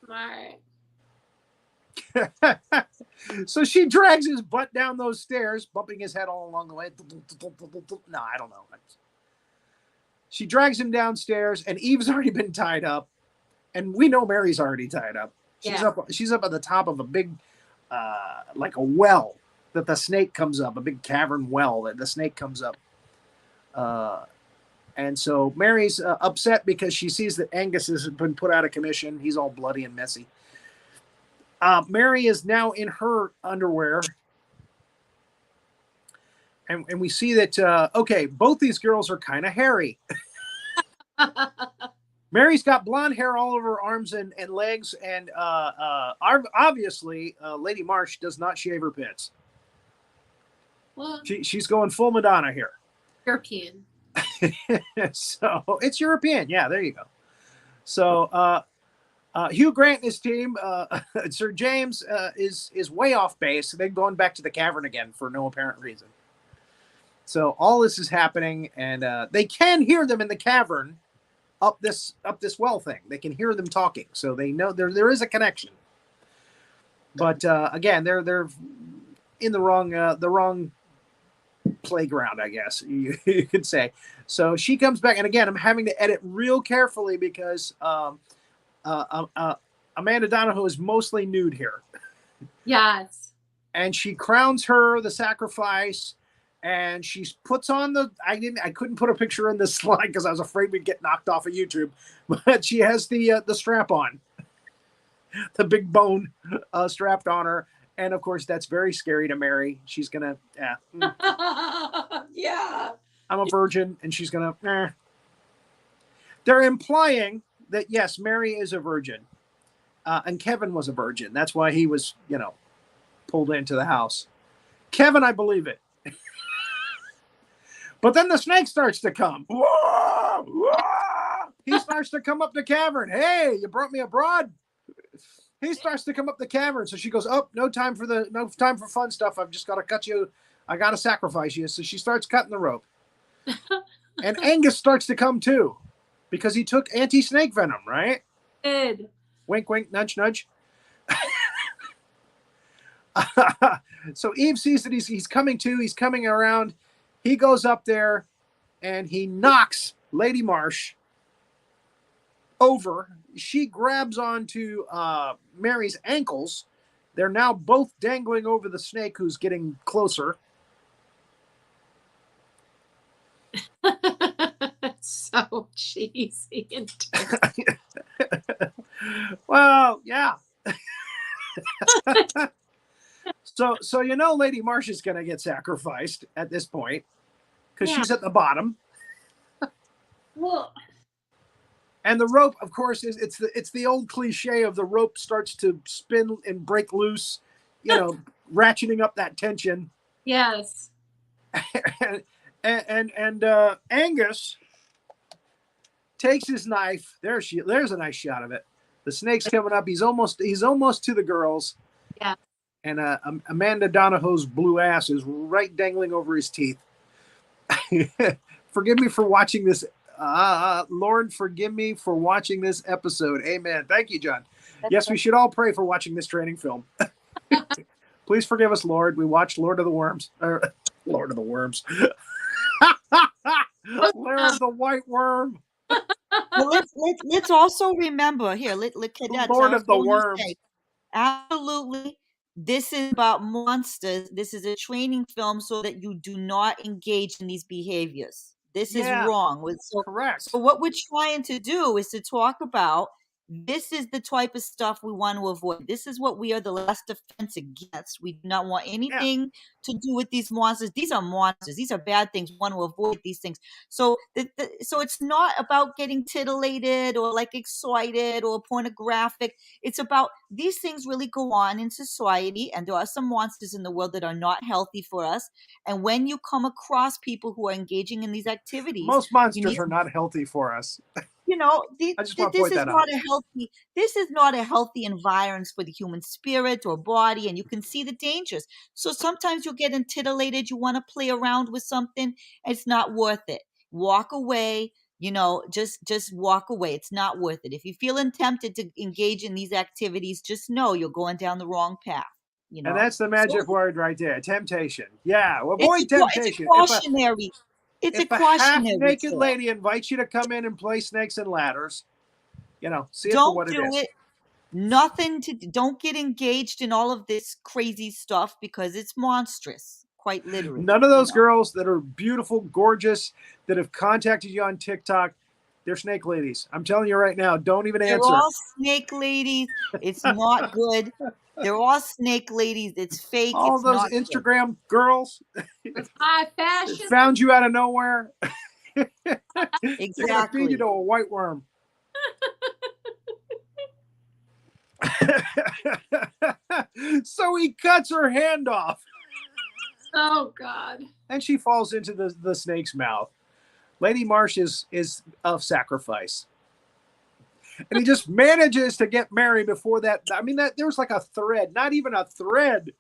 Smart. So she drags his butt down those stairs, bumping his head all along the way. No, I don't know. She drags him downstairs, and Eve's already been tied up, and we know Mary's already tied up. She's up at the top of a big, like a well that the snake comes up, a big cavern well that the snake comes up. And so Mary's upset because she sees that Angus has been put out of commission. He's all bloody and messy. Mary is now in her underwear. And we see that, okay, both these girls are kind of hairy. Mary's got blonde hair all over her arms and legs. And obviously, Lady Marsh does not shave her pits. Well, She's going full Madonna here. European. So it's European. Yeah, there you go. So Hugh Grant and his team, Sir James, is way off base. They're going back to the cavern again for no apparent reason. So all this is happening, and they can hear them in the cavern up this well thing. They can hear them talking, so they know there is a connection. But again, they're in the wrong playground, I guess you could say. So she comes back, and again, I'm having to edit real carefully because Amanda Donohoe is mostly nude here. Yes. And she crowns her the sacrifice, and she puts on I couldn't put a picture in this slide because I was afraid we'd get knocked off of YouTube, but she has the strap on, the big bone strapped on her. And of course, that's very scary to Mary. She's gonna, Yeah. I'm a virgin, and she's gonna. They're implying that yes, Mary is a virgin, and Kevin was a virgin. That's why he was, pulled into the house. Kevin, I believe it. But then the snake starts to come. Whoa, whoa! He starts to come up the cavern. Hey, you brought me a broad. He starts to come up the cavern. So she goes, oh, no time for fun stuff. I've just got to cut you. I got to sacrifice you. So she starts cutting the rope. And Angus starts to come too, because he took anti-snake venom, right? Good. Wink, wink, nudge, nudge. So Eve sees that he's coming too. He's coming around. He goes up there and he knocks Lady Marsh over. She grabs onto Mary's ankles. They're now both dangling over the snake, who's getting closer. So cheesy and Well, yeah. So Lady Marsh is going to get sacrificed at this point because she's at the bottom. Well, and the rope, of course, it's the old cliche of the rope starts to spin and break loose, ratcheting up that tension. Yes. and Angus takes his knife. There's a nice shot of it. The snake's coming up. He's almost to the girls. Yeah. And Amanda Donohoe's blue ass is right dangling over his teeth. Forgive me for watching this. Lord, forgive me for watching this episode. Amen. Thank you, John. Yes, we should all pray for watching this training film. Please forgive us, Lord. We watched Lord of the Worms. Lord of the Worms. Lair of the White Worm. Well, let's also remember here, cadets, Lord of the Worms. Absolutely. This is about monsters. This is a training film so that you do not engage in these behaviors. This is wrong. Correct. So what we're trying to do is to talk about this is the type of stuff we want to avoid. This is what we are the less defense against. We do not want anything to do with these monsters. These are monsters. These are bad things. We want to avoid these things. So so it's not about getting titillated or like excited or pornographic. It's about these things really go on in society, and there are some monsters in the world that are not healthy for us. And when you come across people who are engaging in these activities, most monsters are not healthy for us. This is not a healthy environment for the human spirit or body, and you can see the dangers. So sometimes you'll get titillated. You want to play around with something. It's not worth it. Walk away. Just walk away. It's not worth it. If you're feeling tempted to engage in these activities, just know you're going down the wrong path. And that's the magic word right there. Temptation. Yeah. Avoid temptation. It's a cautionary. It's a cautionary. If a half-naked lady invites you to come in and play snakes and ladders, see it for what it is. Don't do it. Don't get engaged in all of this crazy stuff because it's monstrous. quite literally. None of those girls that are beautiful, gorgeous, that have contacted you on TikTok, they're snake ladies. I'm telling you right now, don't even answer. They're all snake ladies. It's not good. They're all snake ladies. It's fake. All it's those not Instagram good. girls With high fashion. found you out of nowhere. Exactly. They're gonna feed you to a white worm. So he cuts her hand off. Oh God. And she falls into the snake's mouth. Lady Marsh is of sacrifice. And he just manages to get Mary before that. I mean, that there was like a thread, not even a thread.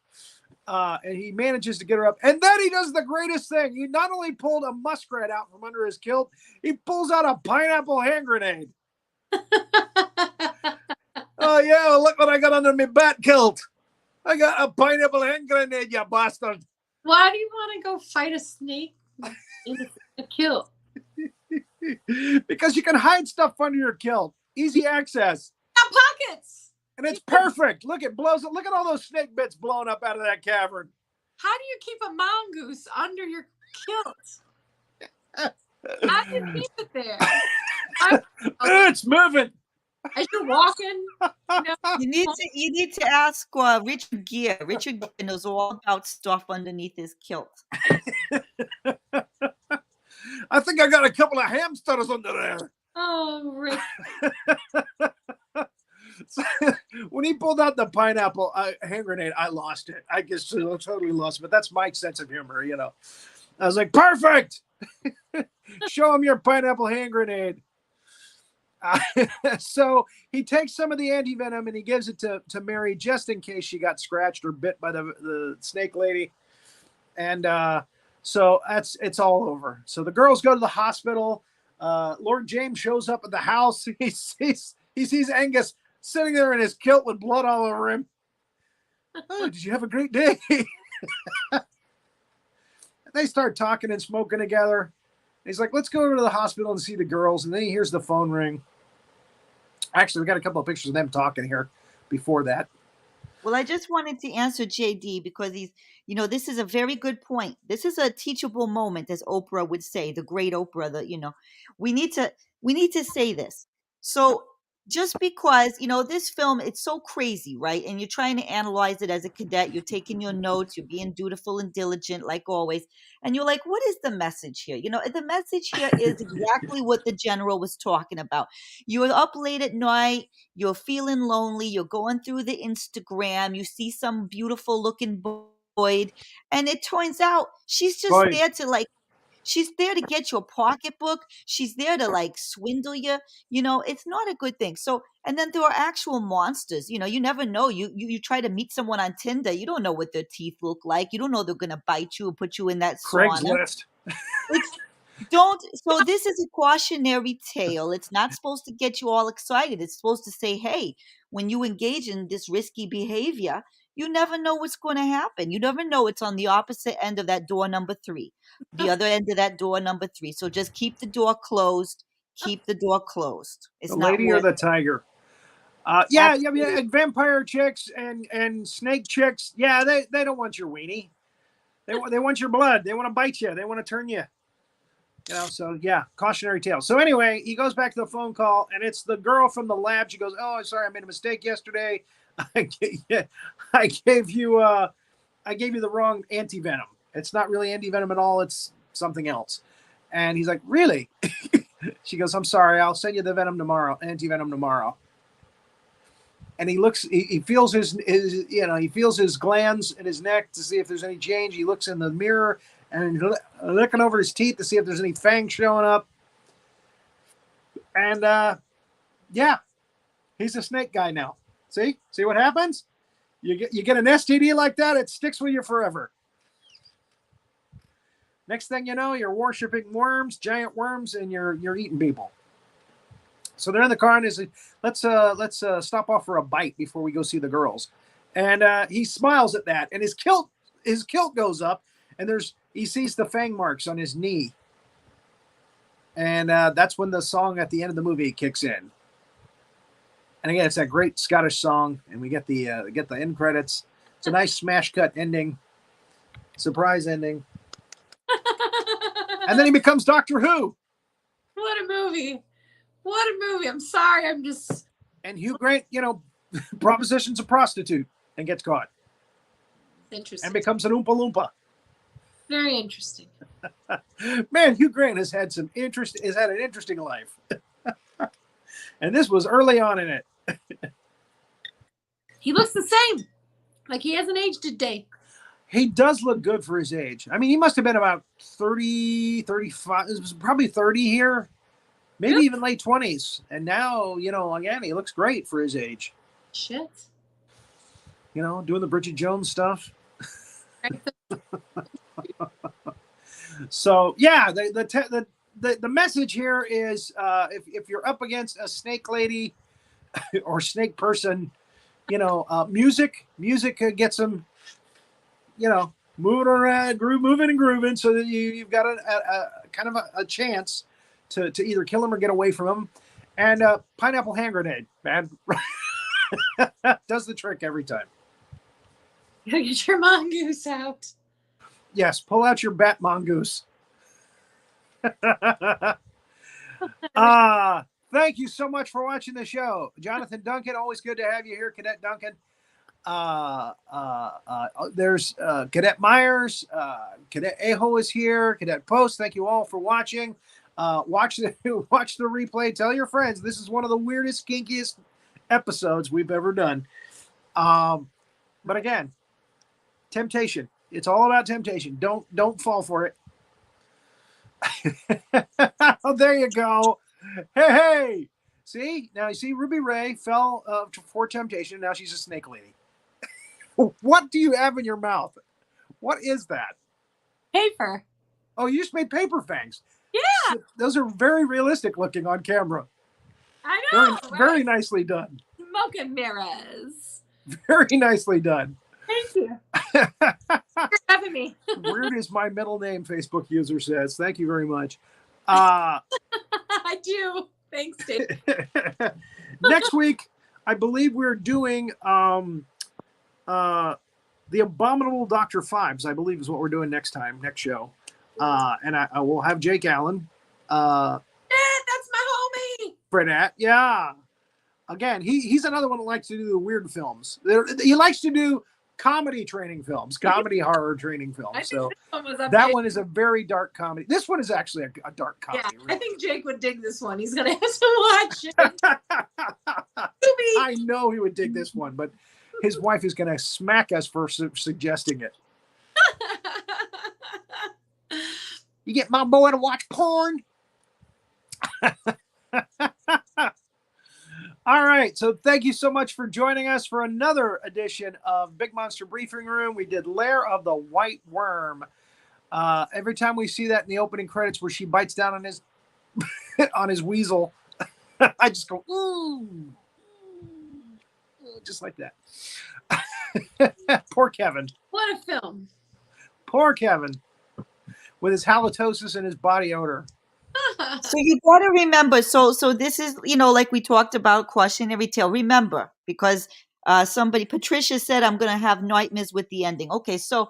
And he manages to get her up. And then he does the greatest thing. He not only pulled a muskrat out from under his kilt, he pulls out a pineapple hand grenade. Oh, yeah, look what I got under my bat kilt. I got a pineapple hand grenade, you bastard. Why do you want to go fight a snake in a kilt? Because you can hide stuff under your kilt. Easy access. Got pockets. And it's perfect. Look, it blows. Look at all those snake bits blowing up out of that cavern. How do you keep a mongoose under your kilt? How do you keep it there? It's moving. As you're walking, You need to ask Richard Gere. Richard Gere knows all about stuff underneath his kilt. I think I got a couple of hamsters under there. Oh, Rick. So, when he pulled out the pineapple hand grenade, I lost it. I just totally lost it. But that's Mike's sense of humor, you know. I was like, perfect. Show him your pineapple hand grenade. So he takes some of the anti-venom and he gives it to Mary just in case she got scratched or bit by the snake lady. And so it's all over. So the girls go to the hospital. Lord James shows up at the house. He sees Angus sitting there in his kilt with blood all over him. Oh, did you have a great day? They start talking and smoking together. He's like, let's go over to the hospital and see the girls. And then he hears the phone ring. Actually, we got a couple of pictures of them talking here before that. Well, I just wanted to answer JD because this is a very good point. This is a teachable moment, as Oprah would say, the great Oprah. We need to say this. So just because, this film, it's so crazy, right? And you're trying to analyze it as a cadet. You're taking your notes. You're being dutiful and diligent, like always. And you're like, what is the message here? The message here is exactly what the general was talking about. You're up late at night. You're feeling lonely. You're going through the Instagram. You see some beautiful looking Boyd. And it turns out she's just there to she's there to get your pocketbook. She's there to swindle you. It's not a good thing. So, and then there are actual monsters. You never know. You try to meet someone on Tinder. You don't know what their teeth look like. You don't know they're going to bite you or put you in that sauna. Craigslist. So this is a cautionary tale. It's not supposed to get you all excited. It's supposed to say, hey, when you engage in this risky behavior, you never know what's going to happen. You never know. It's on the opposite end of that door number 3, the other end of that door number 3. So just keep the door closed. Keep the door closed. It's the not lady or the tiger. Yeah, vampire chicks and snake chicks. Yeah, they don't want your weenie. They want your blood. They want to bite you. They want to turn you. So yeah, cautionary tale. So anyway, he goes back to the phone call, and it's the girl from the lab. She goes, "Oh, sorry, I made a mistake yesterday. I gave you the wrong anti-venom. It's not really anti-venom at all. It's something else." And he's like, "Really?" She goes, "I'm sorry. I'll send you the venom tomorrow, anti-venom tomorrow." And he looks, he feels he feels his glands in his neck to see if there's any change. He looks in the mirror and looking over his teeth to see if there's any fangs showing up. And yeah, he's a snake guy now. See what happens? You get an STD like that, it sticks with you forever. Next thing you know, you're worshiping worms, giant worms, and you're eating people. So they're in the car and is let's stop off for a bite before we go see the girls. And he smiles at that, and his kilt goes up, and he sees the fang marks on his knee. And that's when the song at the end of the movie kicks in. And again, it's that great Scottish song, and we get the end credits. It's a nice smash cut ending. Surprise ending. And then he becomes Doctor Who. What a movie. What a movie. I'm sorry. I'm just. And Hugh Grant, propositions a prostitute and gets caught. Interesting. And becomes an Oompa Loompa. Very interesting. Man, Hugh Grant has had an interesting life. And this was early on in it. He looks the same. Like he hasn't aged a day. He does look good for his age. I mean, he must have been about 30, 35. It was probably 30 here. Maybe even late 20s. And now, again, he looks great for his age. Shit. Doing the Bridget Jones stuff. So, yeah, the message here is if you're up against a snake lady or snake person, music gets them, moving around, moving and grooving, so that you've got a kind of a chance to either kill him or get away from him. And pineapple hand grenade, man, does the trick every time. You gotta get your mongoose out. Yes, pull out your bat mongoose. Thank you so much for watching the show. Jonathan Duncan, always good to have you here, Cadet Duncan. There's Cadet Myers, Cadet Aho is here, Cadet Post. Thank you all for watching. Watch the replay. Tell your friends. This is one of the weirdest, kinkiest episodes we've ever done. But again, temptation. It's all about temptation. Don't fall for it. Oh, there you go. Hey. See? Now you see Ruby Rae fell for temptation. Now she's a snake lady. What do you have in your mouth? What is that? Paper. Oh, you just made paper fangs. Yeah. Those are very realistic looking on camera. I know. Very nicely done. Smoke and mirrors. Very nicely done. Thank you. For having me. Weird is my middle name, Facebook user says. Thank you very much. I do. Thanks, Dave. Next week, I believe we're doing The Abominable Dr. Phibes, I believe is what we're doing next show. And I will have Jake Allen. That's my homie. For that, yeah. Again, he's another one that likes to do the weird films. He likes to do comedy training films, comedy horror training films. So that one is a very dark comedy. This one is actually a dark comedy. Yeah, really. I think Jake would dig this one. He's gonna have to watch it. I know he would dig this one, but his wife is gonna smack us for suggesting it. You get my boy to watch porn. All right, so thank you so much for joining us for another edition of Big Monster Briefing Room. We did Lair of the White Worm. Every time we see that in the opening credits where she bites down on his on his weasel, I just go, ooh, just like that. Poor Kevin. What a film. Poor Kevin with his halitosis and his body odor. So you got to remember. So this is, like we talked about, cautionary tale. Remember, because Patricia said, I'm going to have nightmares with the ending. Okay, so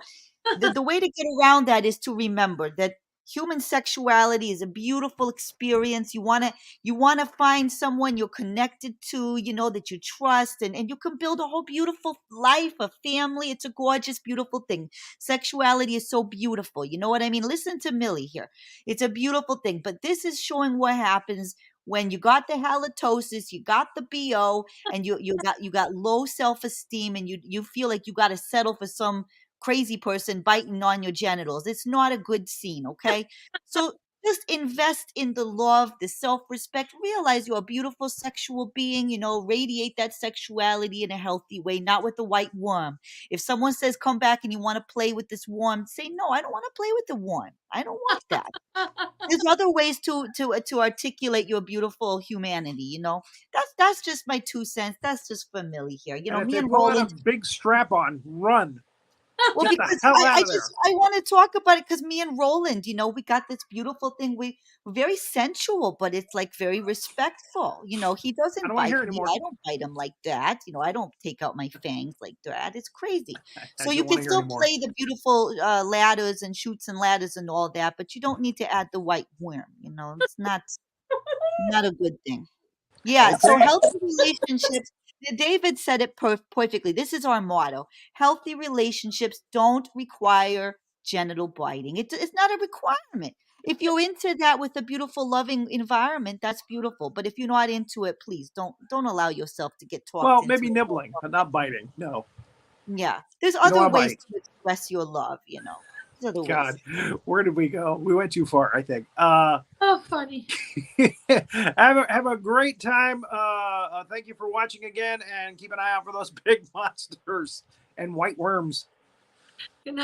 the way to get around that is to remember that human sexuality is a beautiful experience. You want to find someone you're connected to, that you trust, and you can build a whole beautiful life, a family. It's a gorgeous, beautiful thing. Sexuality is so beautiful. You know what I mean? Listen to Millie here. It's a beautiful thing, but this is showing what happens when you got the halitosis, you got the BO, and you got low self-esteem, and you feel like you got to settle for some crazy person biting on your genitals. It's not a good scene, okay? So just invest in the love, the self-respect. Realize you're a beautiful sexual being, radiate that sexuality in a healthy way, not with the white worm. If someone says, come back and you want to play with this worm, say, no, I don't want to play with the worm. I don't want that. There's other ways to articulate your beautiful humanity, That's just my 2 cents. That's just familiar here. And if me they and pull Roland. a big strap on, run. Well, Get the because hell I out of there. just I want to talk about it because me and Roland, we got this beautiful thing. We're very sensual, but it's like very respectful. He I doesn't don't want to bite hear me. anymore. I don't bite him like that. I don't take out my fangs like that. It's crazy. I So don't you want can to hear still anymore. play the beautiful ladders and shoots and ladders and all that, but you don't need to add the white worm. It's not a good thing. Yeah, so Okay. healthy relationships. David said it perfectly. This is our motto. Healthy relationships don't require genital biting. It's not a requirement. If you're into that with a beautiful, loving environment, that's beautiful. But if you're not into it, please don't allow yourself to get talked Well, into maybe it. nibbling, but not biting. No. Yeah, there's You don't other want to ways bite. to express your love. There's other God, ways. where did we go? We went too far, I think. Oh, funny. have a great time. Thank you for watching again, and keep an eye out for those big monsters and white worms. Good night.